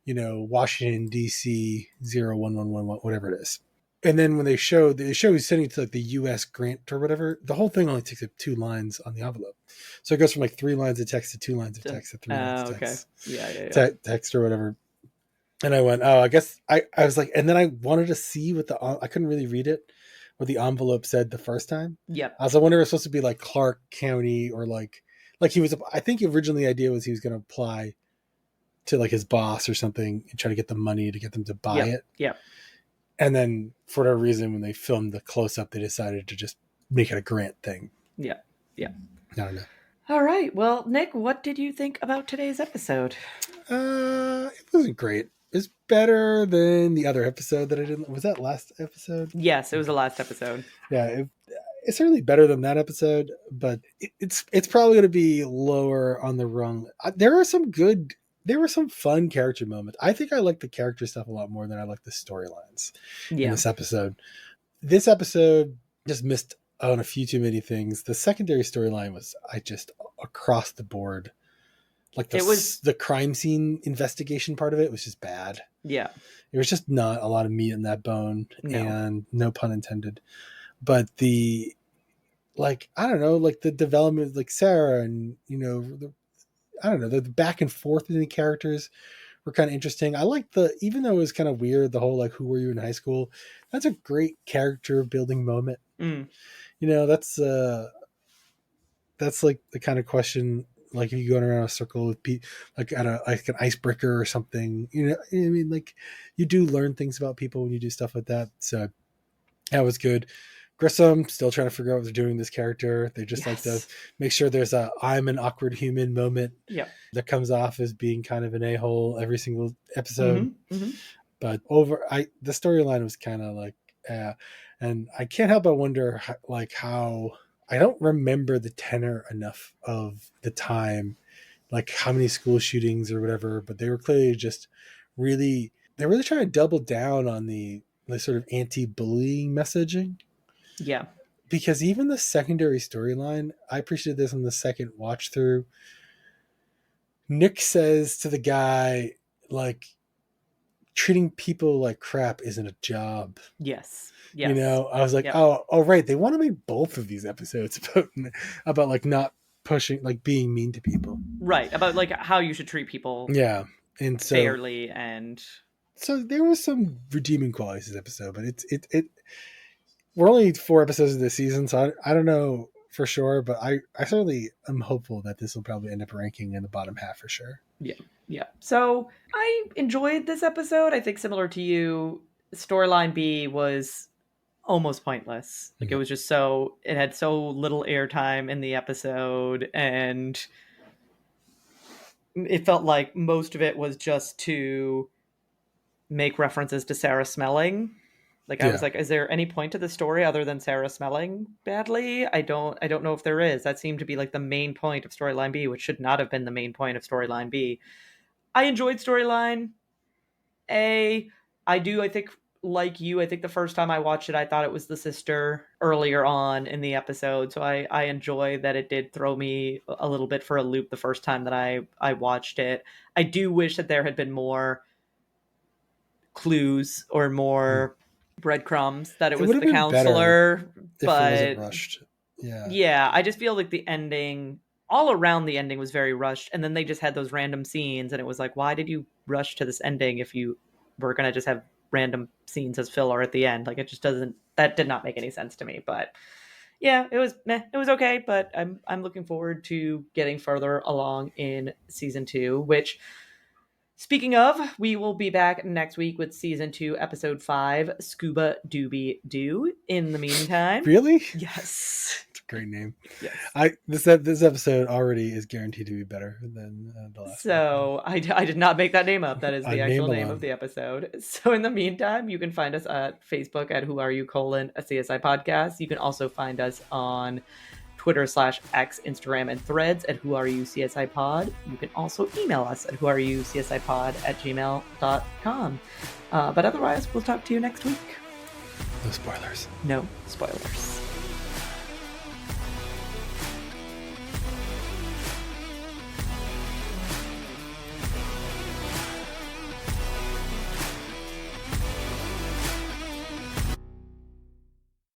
Washington D.C. 01111, whatever it is. And then when they show he's sending it to like the U.S. grant or whatever, the whole thing only takes up two lines on the envelope. So it goes from like three lines of text to two lines of text to three lines of Okay. text, Yeah, yeah, yeah. text or whatever. And I went, oh, I guess I was like, and then I wanted to see what I couldn't really read it, what the envelope said the first time. Yep. I was, I wonder if it's supposed to be like Clark County or like he was, I think originally the idea was he was going to apply to like his boss or something and try to get the money to get them to buy Yep. it. Yep. And then for whatever reason, when they filmed the close up, they decided to just make it a grant thing. Yep. Yep. I don't know. All right. Well, Nick, what did you think about today's episode? It wasn't great. It's better than the other episode that I didn't. Was that last episode? Yes, it was the last episode. Yeah, it's certainly better than that episode, but it's probably going to be lower on the rung. There were some fun character moments. I think I like the character stuff a lot more than I like the storylines in Yeah. this episode. This episode just missed on a few too many things. The secondary storyline was I just across the board. Like It was the crime scene investigation part of it was just bad. yeah. There was just not a lot of meat in that bone, No. and no pun intended. But the like I don't know, like the development, like Sarah, and I don't know, the back and forth between the characters were kind of interesting. I like even though it was kind of weird, the whole like who were you in high school? That's a great character building moment. Mm. That's like the kind of question, like if you go around a circle with people, like at like an icebreaker or something, I mean, like you do learn things about people when you do stuff like that. So that was good. Grissom still trying to figure out what they're doing with this character. They just like to Yes. make sure there's a I'm an awkward human moment Yep. that comes off as being kind of an a-hole every single episode. Mm-hmm. Mm-hmm. But the storyline was kind of like And I can't help but wonder, like, how I don't remember the tenor enough of the time, like how many school shootings or whatever, but they were clearly just really, they're really trying to double down on the sort of anti-bullying messaging. Yeah. Because even the secondary storyline, I appreciated this on the second watch through. Nick says to the guy, like, treating people like crap isn't a job. Yes. You Yes. know, I was like, Yep. oh, right. They want to make both of these episodes about like not pushing, like being mean to people. Right. About like how you should treat people Yeah. And fairly and so there was some redeeming qualities this episode, but we're only 4 episodes of this season, so I don't know for sure, but I certainly am hopeful that this will probably end up ranking in the bottom half for sure. yeah. Yeah. So I enjoyed this episode. I think similar to you, storyline B was almost pointless. Like it was just it had so little airtime in the episode, and it felt like most of it was just to make references to Sarah smelling. Like I was Yeah. like, is there any point to the story other than Sarah smelling badly? I don't know if there is. That seemed to be like the main point of storyline B, which should not have been the main point of storyline B. I enjoyed storyline A. I think like you, I think the first time I watched it, I thought it was the sister earlier on in the episode. So I enjoy that it did throw me a little bit for a loop the first time that I watched it. I do wish that there had been more clues or Mm. more breadcrumbs that it It was would have the been better counselor, if it wasn't but rushed. Yeah. yeah, I just feel like the ending, all around the ending, was very rushed, and then they just had those random scenes, and it was like, why did you rush to this ending if you were gonna just have random scenes as filler at the end? Like it just doesn't. That did not make any sense to me. But yeah, it was meh, it was okay. But I'm looking forward to getting further along in season 2, which. Speaking of, we will be back next week with season 2, episode 5, Scuba Doobie Doo. In the meantime, Really? yes. It's a great name. Yes. This episode already is guaranteed to be better than the last one. So I did not make that name up. That is the Name actual name alone. of the episode. So in the meantime, you can find us at Facebook at Who Are You, a CSI podcast. You can also find us on Twitter/X, Instagram, and Threads at Who Are You CSI Pod. You can also email us at whoareyoucsipod@gmail.com. But otherwise, we'll talk to you next week. No spoilers. No spoilers.